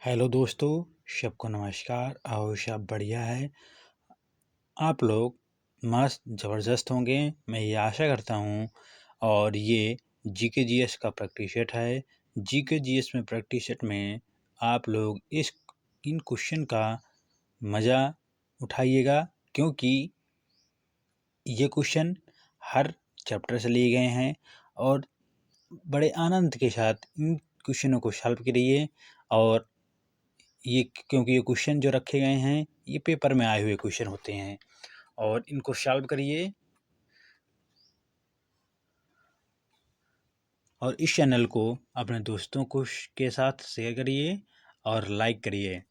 Hello दोस्तों, सबको नमस्कार और सब बढ़िया है। आप लोग मस्त ज़बरदस्त होंगे, मैं ये आशा करता हूँ। और ये जीके जीएस का प्रैक्टिस सेट है। जीके जीएस में प्रैक्टिस सेट में आप लोग इन क्वेश्चन का मज़ा उठाइएगा, क्योंकि ये क्वेश्चन हर चैप्टर से लिए गए हैं और बड़े आनंद के साथ इन क्वेश्चनों को सॉल्व करिए। और क्योंकि ये क्वेश्चन जो रखे गए हैं ये पेपर में आए हुए क्वेश्चन होते हैं और इनको सॉल्व करिए। और इस चैनल को अपने दोस्तों को के साथ शेयर करिए और लाइक करिए।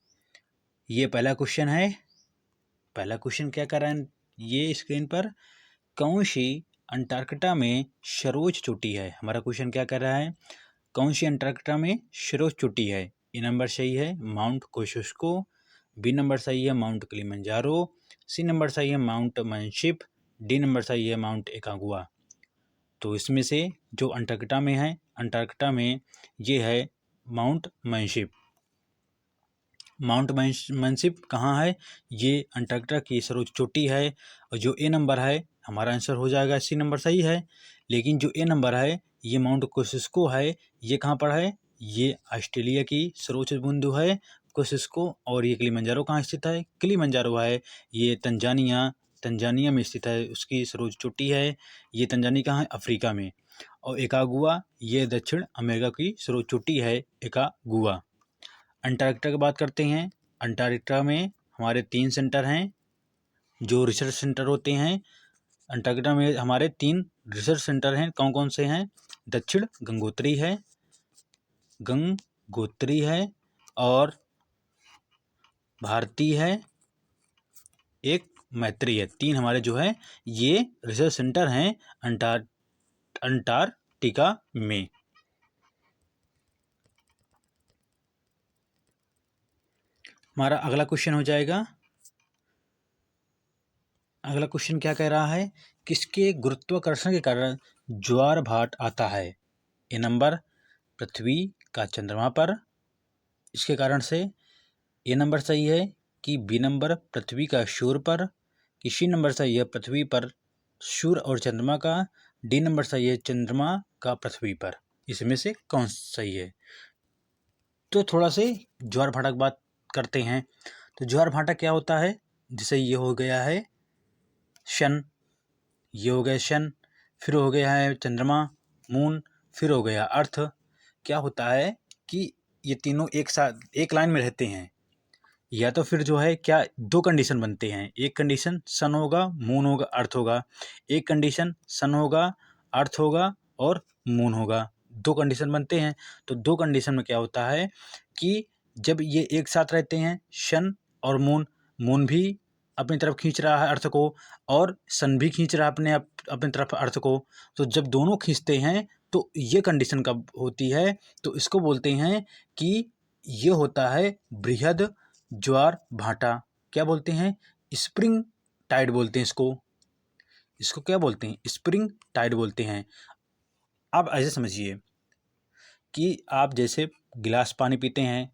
ये पहला क्वेश्चन है। पहला क्वेश्चन क्या कर रहा है ये स्क्रीन पर, कौन सी अंटार्कटिका में सर्वोच्च चोटी है। हमारा क्वेश्चन क्या कर रहा है, कौन सी अंटार्कटिका में सर्वोच्च चोटी है। ए नंबर सही है माउंट कोशुस्को, बी नंबर सही है माउंट किलिमंजारो, सी नंबर सही है माउंट मंशिप, डी नंबर सही है माउंट एकागुआ। तो इसमें से जो अंटार्कटिका में है, अंटार्कटिका में ये है माउंट मंशिप। माउंट मंशिप कहाँ है, ये अंटार्कटिका की सर्वोच्च चोटी है। और जो ए नंबर है हमारा आंसर हो जाएगा, सी नंबर सही है। लेकिन जो ए नंबर है ये माउंट कोसिस्को है। ये कहाँ पर है, ये ऑस्ट्रेलिया की सर्वोच्च बिंदु है कोसिस्को। और ये किलिमंजारो कहाँ स्थित है, किलिमंजारो है ये तंजानिया में स्थित है, उसकी सर्वोच्च चोटी है। ये तंजानिया कहाँ है, अफ्रीका में। और एकागुआ ये दक्षिण अमेरिका की सर्वोच्च चोटी है, एकागुआ। अंटार्कटिका की बात करते हैं। अंटार्कटिका में हमारे 3 सेंटर हैं जो रिसर्च सेंटर होते हैं। अंटार्कटिका में हमारे 3 रिसर्च सेंटर हैं। कौन कौन से हैं, दक्षिण गंगोत्री है और भारती है, एक मैत्री है। 3 हमारे जो है ये रिसर्च सेंटर हैं अंटार्कटिका में। हमारा अगला क्वेश्चन हो जाएगा। अगला क्वेश्चन क्या कह रहा है, किसके गुरुत्वाकर्षण के कारण ज्वार भाट आता है। ए नंबर पृथ्वी का चंद्रमा पर, इसके कारण से। ए नंबर सही है कि बी नंबर पृथ्वी का सूर्य पर, कि सी नंबर सही है पृथ्वी पर सूर्य और चंद्रमा का, डी नंबर सही है चंद्रमा का पृथ्वी पर। इसमें से कौन सही है। तो थोड़ा से ज्वार भाटा की बात करते हैं। तो ज्वार भाटा क्या होता है, जैसे ये हो गया है शन, ये हो गया शन, फिर हो गया है चंद्रमा मून, फिर हो गया अर्थ। क्या होता है कि ये तीनों एक साथ एक लाइन में रहते हैं, या तो फिर जो है क्या 2 कंडीशन बनते हैं। एक कंडीशन सन होगा, मून होगा, अर्थ होगा। एक कंडीशन सन होगा, अर्थ होगा और मून होगा। 2 कंडीशन बनते हैं। तो 2 कंडीशन में क्या होता है कि जब ये एक साथ रहते हैं सन और मून, मून भी अपनी तरफ खींच रहा है अर्थ को और सन भी खींच रहा है अपनी तरफ अर्थ को। तो जब दोनों खींचते हैं तो ये कंडीशन कब होती है, तो इसको बोलते हैं कि ये होता है बृहद ज्वार भाटा। क्या बोलते हैं, स्प्रिंग टाइड बोलते हैं इसको। इसको क्या बोलते हैं, स्प्रिंग टाइड बोलते हैं। अब ऐसे समझिए कि आप जैसे गिलास पानी पीते हैं,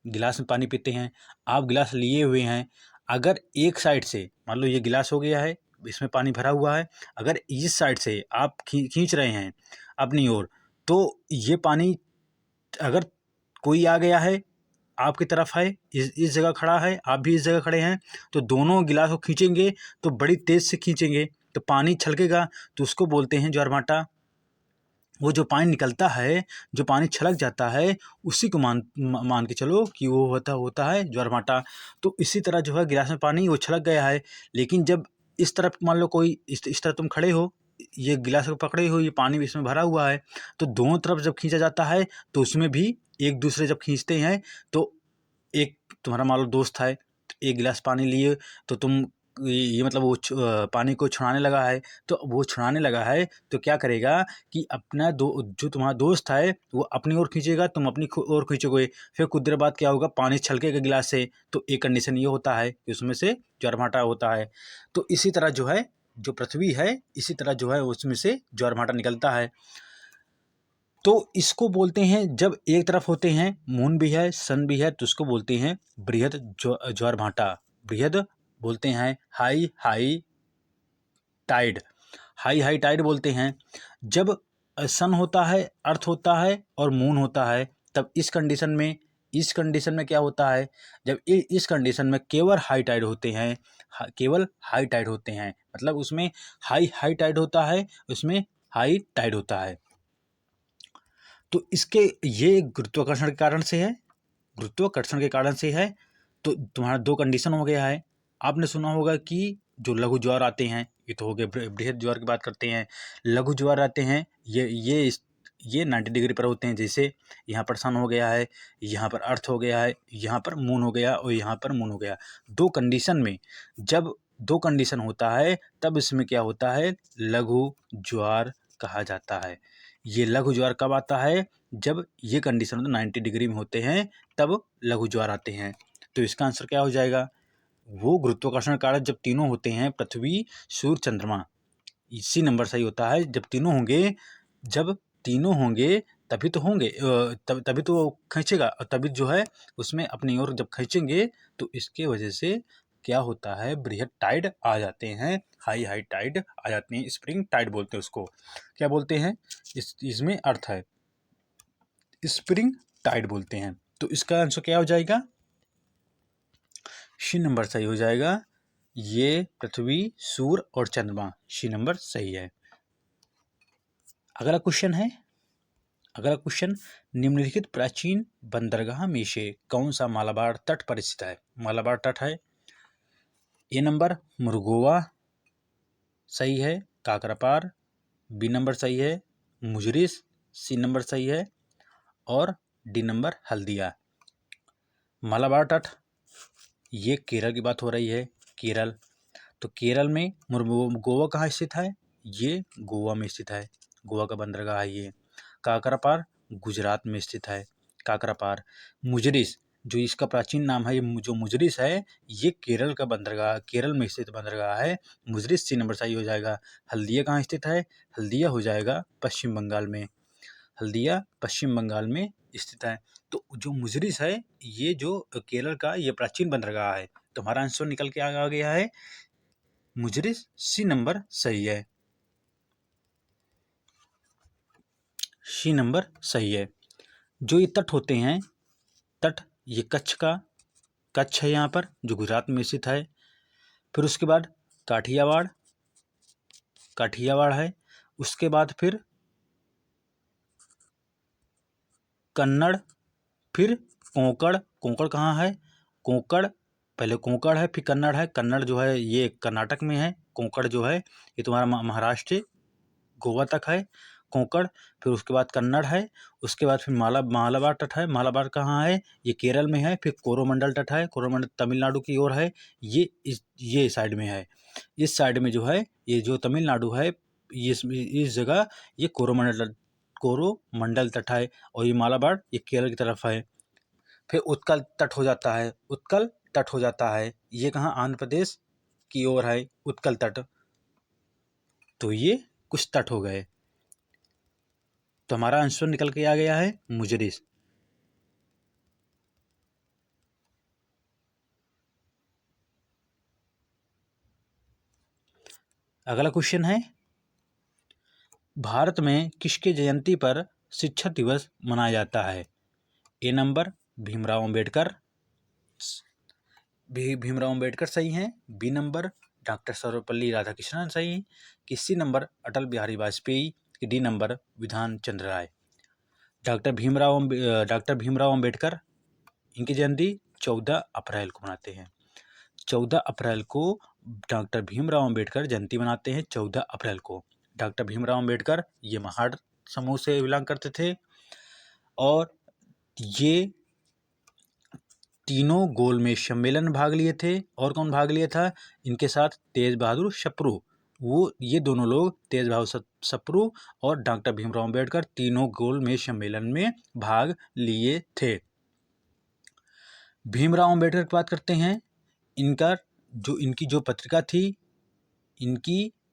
गिलास में पानी पीते हैं, आप गिलास लिए हुए हैं। अगर एक साइड से मान लो ये गिलास हो गया है, इसमें पानी भरा हुआ है, अगर इस साइड से आप खींच रहे हैं अपनी ओर, तो ये पानी अगर कोई आ गया है आपकी तरफ है, इस जगह खड़ा है, आप भी इस जगह खड़े हैं, तो दोनों गिलास को खींचेंगे तो बड़ी तेज़ से खींचेंगे तो पानी छलकेगा, तो उसको बोलते हैं ज्वारभाटा। वो जो पानी निकलता है, जो पानी छलक जाता है, उसी को मान के चलो कि वो होता है ज्वारभाटा। तो इसी तरह जो है गिलास में पानी वो छलक गया है, लेकिन जब इस तरफ मान लो कोई इस तरफ तुम खड़े हो, ये गिलास को पकड़े हो, ये पानी भी इसमें भरा हुआ है, तो दोनों तरफ जब खींचा जाता है तो उसमें भी एक दूसरे जब खींचते हैं तो एक तुम्हारा मान लो दोस्त है, एक गिलास पानी लिए, तो तुम ये मतलब वो पानी को छुड़ाने लगा है, तो वो छुड़ाने लगा है तो क्या करेगा कि अपना जो तुम्हारा दोस्त है वो अपनी ओर खींचेगा, तुम अपनी ओर खींचोगे, फिर कुछ देर बाद क्या होगा, पानी छलकेगा गिलास से। तो एक कंडीशन ये होता है कि उसमें से ज्वारभाटा होता है। तो इसी तरह जो है जो पृथ्वी है, इसी तरह जो है उसमें से ज्वारभाटा निकलता है। तो इसको बोलते हैं, जब एक तरफ होते हैं, मून भी है सन भी है, तो उसको बोलते हैं बृहद ज्वार भाटा। बृहद बोलते हैं high high tide, high high tide बोलते हैं। जब सन होता है, अर्थ होता है और मून होता है, तब इस कंडीशन में क्या होता है, जब इस कंडीशन में केवल हाई टाइड होते हैं, केवल हाई टाइड होते हैं, मतलब उसमें हाई हाई टाइड होता है, उसमें हाई टाइड होता है। तो इसके ये गुरुत्वाकर्षण के कारण से है, गुरुत्वाकर्षण के कारण से है। तो तुम्हारा दो कंडीशन हो गया है। आपने सुना होगा कि जो लघु ज्वार आते हैं, ये तो हो गए, बृहद ज्वार की बात करते हैं। लघु ज्वार आते हैं, ये 90 डिग्री पर होते हैं, जैसे यहाँ पर सन हो गया है, यहाँ पर अर्थ हो गया है, यहाँ पर मून हो गया और यहाँ पर मून हो गया। दो कंडीशन में, जब दो कंडीशन होता है तब इसमें क्या होता है, लघु ज्वार कहा जाता है। ये लघु ज्वार कब आता है, जब ये कंडीशन 90 डिग्री में होते हैं, तब लघु ज्वार आते हैं। तो इसका आंसर क्या हो जाएगा, वो गुरुत्वाकर्षण कारक जब तीनों होते हैं, पृथ्वी सूर्य चंद्रमा, इसी नंबर सही होता है। जब तीनों होंगे तभी तो होंगे, तभी तो खींचेगा, और तभी जो है उसमें अपनी ओर जब खींचेंगे तो इसके वजह से क्या होता है, बृहद टाइड आ जाते हैं, हाई हाई टाइड आ जाते हैं, स्प्रिंग टाइड बोलते हैं उसको। क्या बोलते हैं, इसमें अर्थ है, स्प्रिंग टाइड बोलते हैं। तो इसका आंसर क्या हो जाएगा, सी नंबर सही हो जाएगा। ये पृथ्वी सूर्य और चंद्रमा, सी नंबर सही है। अगला क्वेश्चन, निम्नलिखित प्राचीन बंदरगाह में से कौन सा मालाबार तट पर स्थित है। मालाबार तट है, ए नंबर मुरगोवा सही है, काकरापार बी नंबर सही है, मुजरिस सी नंबर सही है, और डी नंबर हल्दिया। मालाबार तट, ये केरल की बात हो रही है, केरल। तो केरल में गोवा कहाँ स्थित है, ये गोवा में स्थित है, गोवा का बंदरगाह है ये। काकरापार गुजरात में स्थित है, काकरापार। मुजरिस, जो इसका प्राचीन नाम है, ये जो मुजरिस है, ये केरल का बंदरगाह, केरल में स्थित बंदरगाह है, मुजरिस सी नंबर सही हो जाएगा। हल्दिया कहाँ स्थित है, हल्दिया हो जाएगा पश्चिम बंगाल में, हल्दिया पश्चिम बंगाल में स्थित है। तो जो मुजरिस है, ये जो केरल का ये प्राचीन बंदरगाह है। तो हमारा आंसर निकल के आ गया है, मुजरिस सी नंबर सही है, सी नंबर सही है। जो ये तट होते हैं, तट ये कच्छ है यहाँ पर, जो गुजरात में स्थित है। फिर उसके बाद काठियावाड़ है, उसके बाद फिर कन्नड़, फिर कोंकण कहाँ है, पहले कोंकण है, फिर कन्नड़ है। कन्नड़ जो है ये कर्नाटक में है, कोंकण जो है ये तुम्हारा महाराष्ट्र गोवा तक है, कोंकण। फिर उसके बाद कन्नड़ है, उसके बाद फिर मालाबार तट है। मालाबार कहाँ है, ये केरल में है। फिर कोरोमंडल तट है, कोरोमंडल तमिलनाडु की ओर है, ये साइड में है। इस साइड में जो है, ये जो तमिलनाडु है, इस जगह ये कोरोमंडल तट है, और ये मालाबार ये केरल की तरफ है। फिर उत्कल तट हो जाता है, ये कहाँ, आंध्र प्रदेश की ओर है उत्कल तट। तो ये कुछ तट हो गए। तो हमारा आंसर निकल के आ गया है मुजरिस। अगला क्वेश्चन है, भारत में किसके जयंती पर शिक्षक दिवस मनाया जाता है। ए नंबर भीमराव अंबेडकर, भीमराव अंबेडकर सही हैं। B number doctor Sarvepalli Radhakrishnan सही, कि सी नंबर अटल बिहारी वाजपेयी, कि D number Bidhan Chandra Roy. Doctor Bhimrao Ambedkar, इनकी जयंती 14 अप्रैल को मनाते हैं। 14 अप्रैल को डॉक्टर भीमराव अंबेडकर जयंती मनाते हैं, 14 अप्रैल को। डॉक्टर भीमराव अंबेडकर ये महार समूह से बिलोंग करते थे, और ये तीनों गोलमेज सम्मेलन में भाग लिए थे। और कौन भाग लिया था इनके साथ, तेज बहादुर सप्रू। ये दोनों लोग, तेज बहादुर सप्रू और डॉक्टर भीमराव अंबेडकर, तीनों गोलमेज सम्मेलन में भाग लिए थे। भीमराव अंबेडकर की बात करते हैं। इनकी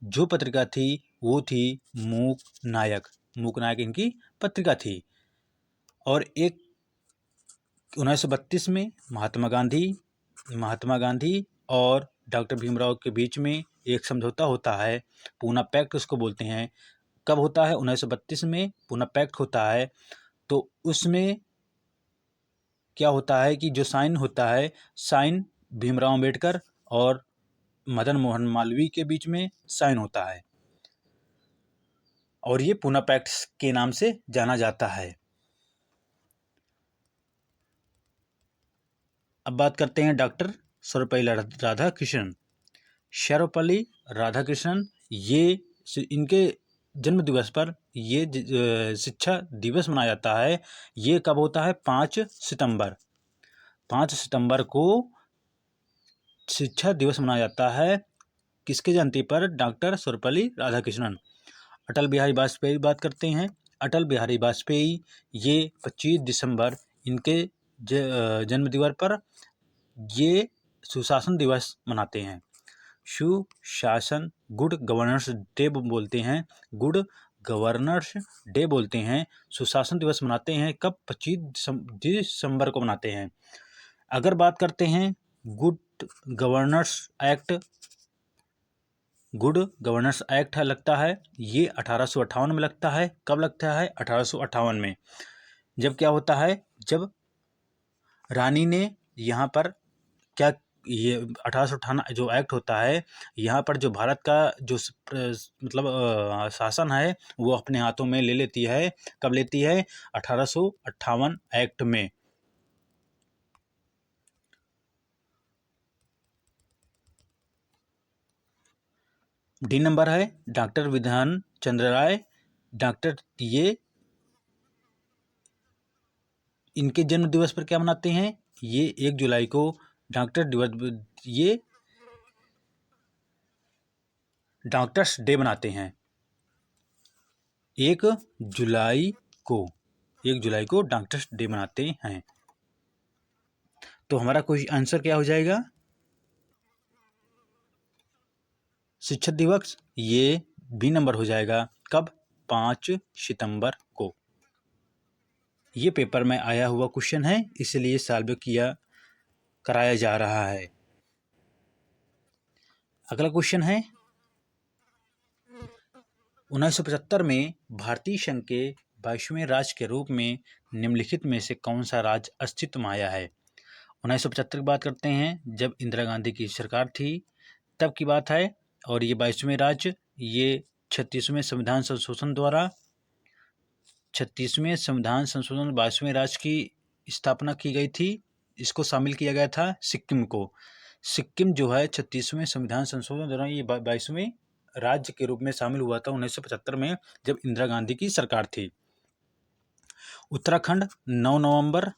जो पत्रिका थी वो थी मूक नायक। मूकनायक इनकी पत्रिका थी। और एक 1932 में महात्मा गांधी और डॉक्टर भीमराव के बीच में एक समझौता होता है, पूना पैक्ट उसको बोलते हैं। कब होता है? 1932 में पूना पैक्ट होता है। तो उसमें क्या होता है कि जो साइन होता है, साइन भीमराव अम्बेडकर और मदन मोहन मालवीय के बीच में साइन होता है, और ये पूना पैक्ट के नाम से जाना जाता है। अब बात करते हैं डॉक्टर सर्वपल्ली राधाकृष्णन। सर्वपल्ली राधाकृष्णन, ये इनके जन्म दिवस पर ये शिक्षा दिवस मनाया जाता है। ये कब होता है? 5 सितंबर। 5 सितंबर को शिक्षा दिवस मनाया जाता है। किसके जयंती पर? डॉक्टर सर्वपल्ली राधाकृष्णन। अटल बिहारी वाजपेयी बात करते हैं। अटल बिहारी वाजपेयी, ये 25 दिसंबर इनके जन्म दिवस पर ये सुशासन दिवस मनाते हैं। सुशासन, गुड गवर्नेंस डे बोलते हैं, गुड गवर्नेंस डे बोलते हैं। सुशासन दिवस मनाते हैं कब? 25 दिसंबर को मनाते हैं। अगर बात करते हैं good governance act, good governance act लगता है ये 1858 में लगता है। कब लगता है? 1858 में। जब क्या होता है? जब रानी ने यहाँ पर क्या, ये 1858 जो एक्ट होता है, यहाँ पर जो भारत का जो मतलब शासन है वो अपने हाथों में ले लेती है। कब लेती है? 1858 एक्ट में। डी नंबर है डॉक्टर विधान चंद्र राय। डॉक्टर ये इनके जन्म दिवस पर क्या मनाते हैं? ये 1 जुलाई को डॉक्टर दिवस, ये डॉक्टर्स डे मनाते हैं। 1 जुलाई को 1 जुलाई को डॉक्टर्स डे मनाते हैं। तो हमारा कोई आंसर क्या हो जाएगा? शिक्षक दिवस, ये बी नंबर हो जाएगा। कब? 5 सितंबर को। ये पेपर में आया हुआ क्वेश्चन है, इसलिए सॉल्व कराया जा रहा है। अगला क्वेश्चन है 1975 में भारतीय संघ के 22वें राज्य के रूप में निम्नलिखित में से कौन सा राज्य अस्तित्व में आया है? 1975 की बात करते हैं, जब इंदिरा गांधी की सरकार थी तब की बात है। और ये 22वें राज्य, ये 36वें संविधान संशोधन द्वारा 36वें संविधान संशोधन 22वें राज्य की स्थापना की गई थी। इसको शामिल किया गया था सिक्किम को। सिक्किम जो है 36वें संविधान संशोधन द्वारा ये 22वें राज्य के रूप में शामिल हुआ था 1975 में, जब इंदिरा गांधी की सरकार थी। उत्तराखंड 9 नवंबर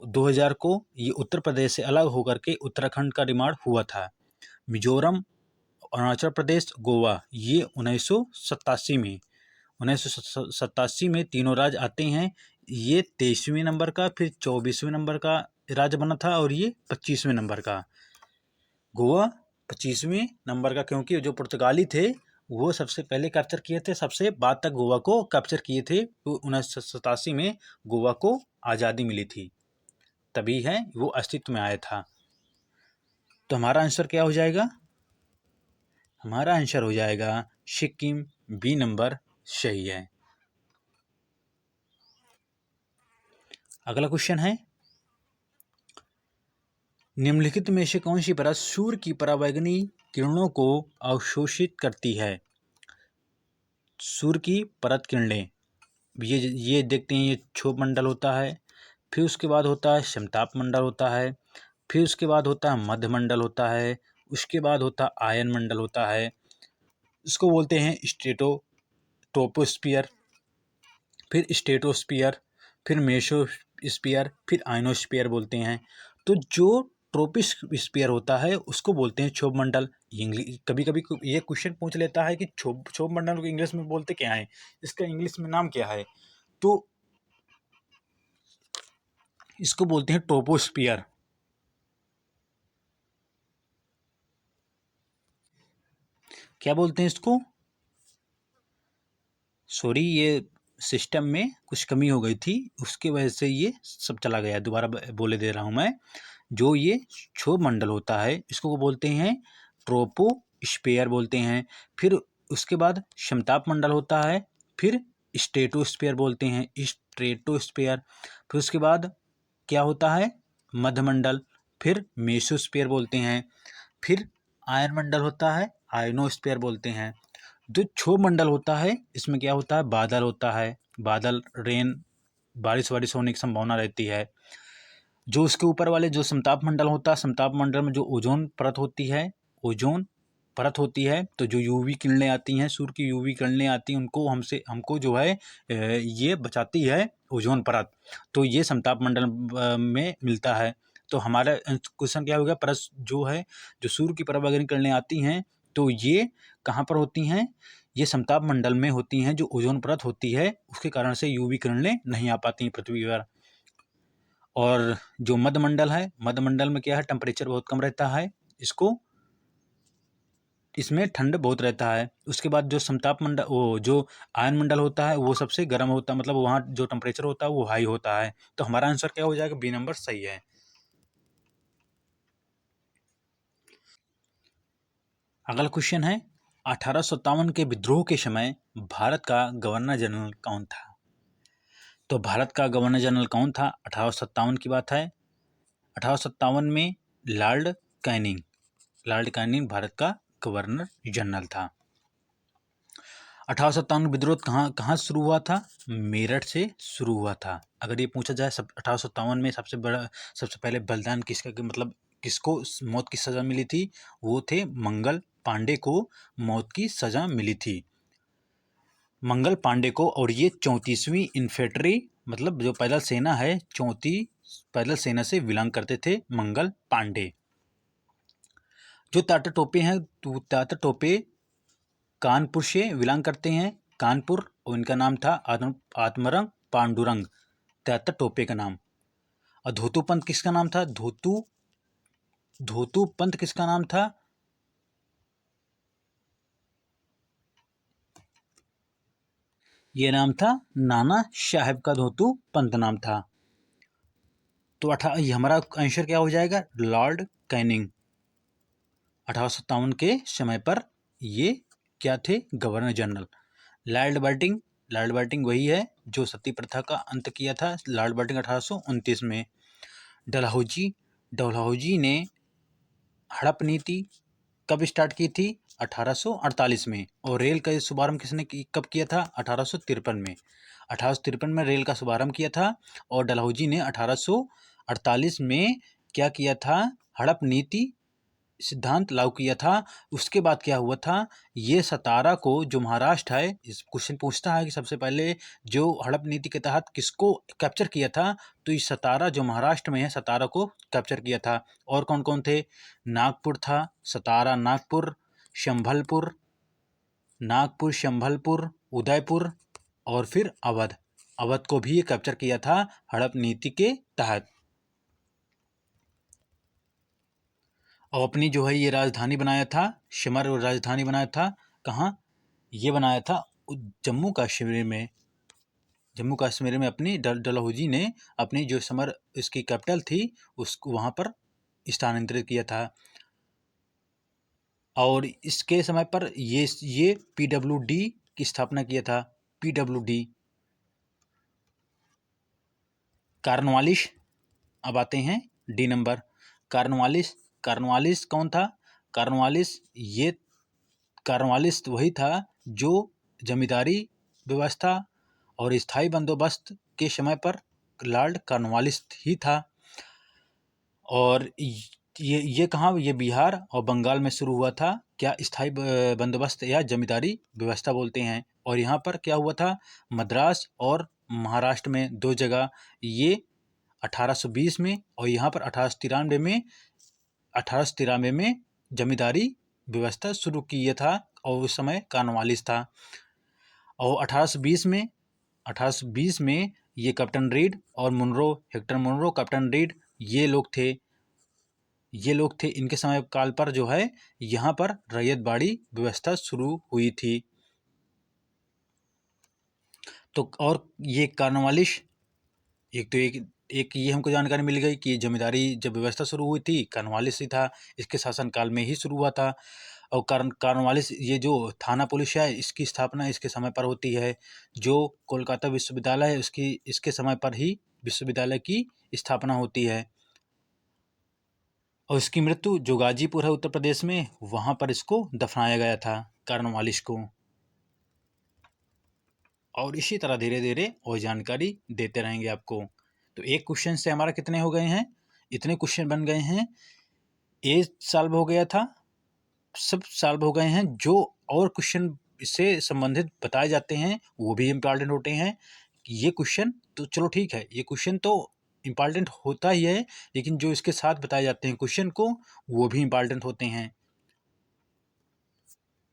2000 को ये उत्तर प्रदेश से अलग होकर के उत्तराखंड का निर्माण हुआ था। मिजोरम, अरुणाचल प्रदेश, गोवा, ये 1987 में तीनों राज्य आते हैं। ये 23वें नंबर का, फिर 24वें नंबर का राज्य बना था, और ये 25वें नंबर का। गोवा 25वें नंबर का, क्योंकि जो पुर्तगाली थे वो सबसे पहले कैप्चर किए थे, सबसे बाद तक गोवा को कैप्चर किए थे। तो 1987 में गोवा को आज़ादी मिली थी, तभी है वो अस्तित्व में आया था। तो हमारा आंसर क्या हो जाएगा? हमारा आंसर हो जाएगा सिक्किम, बी नंबर सही है। अगला क्वेश्चन है निम्नलिखित में से कौन सी परत सूर्य की परावैंगनी किरणों को अवशोषित करती है? सूर्य की परत किरणें, ये देखते हैं, ये क्षोभ मंडल होता है, फिर उसके बाद होता है समताप मंडल होता है, फिर उसके बाद होता है मध्य मंडल होता है, उसके बाद होता है आयन मंडल होता है। इसको बोलते हैं ट्रोपोस्फियर, फिर स्ट्रेटोस्फियर, फिर मेसोस्फियर, फिर आयनोस्फियर बोलते हैं। तो जो ट्रोपोस्फियर होता है उसको बोलते हैं क्षोभ मंडल। इंग्लिश कभी कभी ये क्वेश्चन पूछ लेता है कि क्षोभ मंडल को इंग्लिश में बोलते क्या है, इसका इंग्लिश में नाम क्या है? तो इसको बोलते हैं ट्रोपोस्फियर। क्या बोलते हैं इसको? सॉरी, ये सिस्टम में कुछ कमी हो गई थी, उसकी वजह से ये सब चला गया। दोबारा बोले दे रहा हूँ मैं। जो ये क्षोभ मंडल होता है, इसको बोलते हैं ट्रोपोस्फेयर बोलते हैं। फिर उसके बाद समताप मंडल होता है, फिर स्ट्रेटोस्फेयर बोलते हैं, स्ट्रेटोस्फेयर। फिर उसके बाद क्या होता है, मध्यमंडल, फिर मेसोस्फेयर बोलते हैं। फिर आयन मंडल होता है, आयनोस्फेयर बोलते हैं। जो क्षोभ मंडल होता है, इसमें क्या होता है, बादल होता है, बादल, रेन, बारिश वारिश होने की संभावना रहती है। जो उसके ऊपर वाले जो समताप मंडल होता है, समताप मंडल में जो ओजोन परत होती है, ओजोन परत होती है, तो जो यूवी किरणें आती हैं, सूर्य की यूवी किरणें आती हैं, उनको हमको जो है ये बचाती है ओजोन परत। तो ये समताप मंडल में मिलता है। तो हमारा क्वेश्चन क्या हो गया, परत जो है, जो सूर्य की पराबैंगनी किरणें आती हैं, तो ये कहाँ पर होती हैं, ये समताप मंडल में होती हैं। जो ओजोन परत होती है, उसके कारण से यूवी किरणें नहीं आ पाती हैं पृथ्वी पर। और जो मध्यमंडल है, मध्यमंडल में क्या है, टेम्परेचर बहुत कम रहता है, इसमें ठंड बहुत रहता है। उसके बाद जो समताप मंडल, वो जो आयन मंडल होता है, वो सबसे गर्म होता है, मतलब वहाँ जो टेम्परेचर होता है वो हाई होता है। तो हमारा आंसर क्या हो जाएगा, बी नंबर सही है। अगला क्वेश्चन है, 1857 के विद्रोह के समय भारत का गवर्नर जनरल कौन था? तो भारत का गवर्नर जनरल कौन था, 1857 की बात है। 1857 में Lord Canning, Lord Canning Bharat का गवर्नर जनरल था। 1857 विद्रोह कहाँ कहाँ शुरू हुआ था, मेरठ से शुरू हुआ था। अगर ये पूछा जाए, सब 1857 में सबसे पहले बलिदान किसका, मतलब किसको मौत की सज़ा मिली थी, वो थे मंगल पांडे को मौत की सज़ा मिली थी, मंगल पांडे को। और ये 34वीं इन्फेंट्री, मतलब जो पैदल सेना है, 34 पैदल सेना से बिलोंग करते थे मंगल पांडे। जो तात्या टोपे हैं, तो तात्या टोपे कानपुर से बिलोंग करते हैं, कानपुर, और इनका नाम था आत्मरंग पांडुरंग, तात्या टोपे का नाम। और धोतू पंत किसका नाम था, धोतू पंत किसका नाम था, ये नाम था नाना साहेब का धोतू पंत नाम था। तो ये हमारा आंसर क्या हो जाएगा, लॉर्ड कैनिंग। 1857 के समय पर ये क्या थे, गवर्नर जनरल। लॉर्ड बाल्टिंग, लॉर्ड बाल्टिंग वही है जो सती प्रथा का अंत किया था, लॉर्ड बाल्टिंग 1829 में। डलहौजी, डलहौजी ने हड़प नीति कब स्टार्ट की थी, 1848 में। और रेल का शुभारंभ कब किया था, 1853 में। 1853 में रेल का शुभारंभ किया था। और डलहौजी ने 1848 में क्या किया था, हड़प नीति सिद्धांत लागू किया था। उसके बाद क्या हुआ था, ये सतारा को, जो महाराष्ट्र है, इस क्वेश्चन पूछता है कि सबसे पहले जो हड़प नीति के तहत किसको कैप्चर किया था, तो ये सतारा जो महाराष्ट्र में है, सतारा को कैप्चर किया था। और कौन कौन थे, नागपुर था, सतारा, नागपुर, संभलपुर, नागपुर, संभलपुर, उदयपुर, और फिर अवध, अवध को भी ये कैप्चर किया था हड़प नीति के तहत। और अपनी जो है ये राजधानी बनाया था, समर राजधानी बनाया था, कहाँ, ये बनाया था जम्मू कश्मीर में। जम्मू कश्मीर में अपनी डलहौजी ने अपनी जो समर इसकी कैपिटल थी, उसको वहाँ पर स्थानांतरित किया था। और इसके समय पर ये PWD की स्थापना किया था, PWD। कार्नवालिस, अब आते हैं डी नंबर, कार्नवालिस। कार्नवालिस कौन था, कार्नवालिस वही था जो जमींदारी व्यवस्था और स्थायी बंदोबस्त के समय पर लॉर्ड कार्नवालिस ही था। और ये कहाँ, ये बिहार और बंगाल में शुरू हुआ था, क्या, स्थायी बंदोबस्त या जमींदारी व्यवस्था बोलते हैं। और यहाँ पर क्या हुआ था, मद्रास और महाराष्ट्र में दो जगह, ये 1820 में, और यहाँ पर 1893 में जमींदारी व्यवस्था शुरू किया था, और उस समय कार्नवालिस था। और 1820 में ये कैप्टन रीड और Munro, Hector Munro, captain Read, ये लोग थे, इनके समय काल पर जो है यहाँ पर रैयत बाड़ी व्यवस्था शुरू हुई थी। तो और ये कॉर्नवालिस, एक ये हमको जानकारी मिल गई कि जमींदारी जब व्यवस्था शुरू हुई थी कॉर्नवालिस ही था, इसके शासनकाल में ही शुरू हुआ था। और कॉर्नवालिस, ये जो थाना पुलिस है इसकी स्थापना इसके समय पर होती है। जो कोलकाता विश्वविद्यालय है उसकी इसके समय पर ही विश्वविद्यालय की स्थापना होती है। और इसकी मृत्यु जो गाजीपुर है उत्तर प्रदेश में, वहाँ पर इसको दफनाया गया था कॉर्नवालिस को। और इसी तरह धीरे धीरे और जानकारी देते रहेंगे आपको। तो एक क्वेश्चन से हमारा कितने हो गए हैं, इतने क्वेश्चन बन गए हैं। ए सॉल्व हो गया था, सब सॉल्व हो गए हैं। जो और क्वेश्चन इससे संबंधित बताए जाते हैं वो भी इम्पॉर्टेंट होते हैं। ये क्वेश्चन तो चलो ठीक है, ये क्वेश्चन तो इम्पॉर्टेंट होता ही है, लेकिन जो इसके साथ बताए जाते हैं क्वेश्चन को वो भी इम्पॉर्टेंट होते हैं।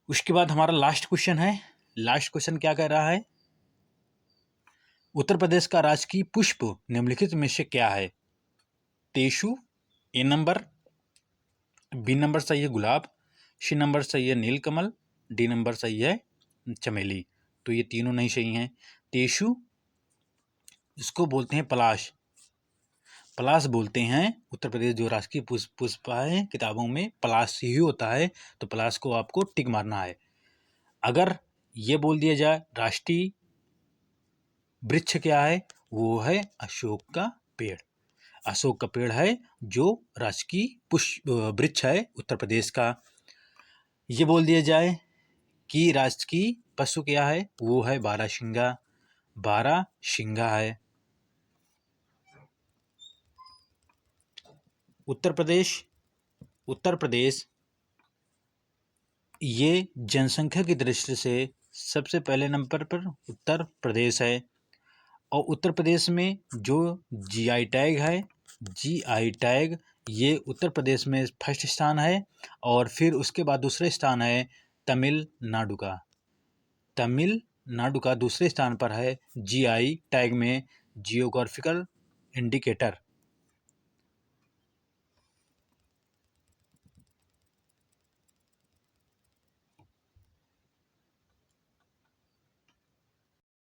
उसके बाद हमारा लास्ट क्वेश्चन है। लास्ट क्वेश्चन क्या कह रहा है, उत्तर प्रदेश का राजकीय पुष्प निम्नलिखित में से क्या है। टेसु, ए नंबर, बी नंबर सही है गुलाब, सी नंबर सही है नीलकमल, डी नंबर सही है चमेली। तो ये तीनों नहीं सही हैं। टेसु, इसको बोलते हैं पलाश, पलाश बोलते हैं। उत्तर प्रदेश जो राजकीय पुष्प है किताबों में पलाश ही होता है, तो पलाश को आपको टिक मारना है। अगर ये बोल दिया जाए राष्ट्रीय वृक्ष क्या है, वो है अशोक का पेड़। अशोक का पेड़ है जो राजकीय पुष्प वृक्ष है उत्तर प्रदेश का। ये बोल दिया जाए कि राजकीय पशु क्या है, वो है बारहसिंगा, बारहसिंगा है। उत्तर प्रदेश ये जनसंख्या की दृष्टि से सबसे पहले नंबर पर उत्तर प्रदेश है। और उत्तर प्रदेश में जो जीआई टैग है, जीआई टैग ये उत्तर प्रदेश में फर्स्ट स्थान है। और फिर उसके बाद दूसरे स्थान है तमिलनाडु का। तमिलनाडु का दूसरे स्थान पर है जीआई टैग में जियोग्राफिकल इंडिकेटर,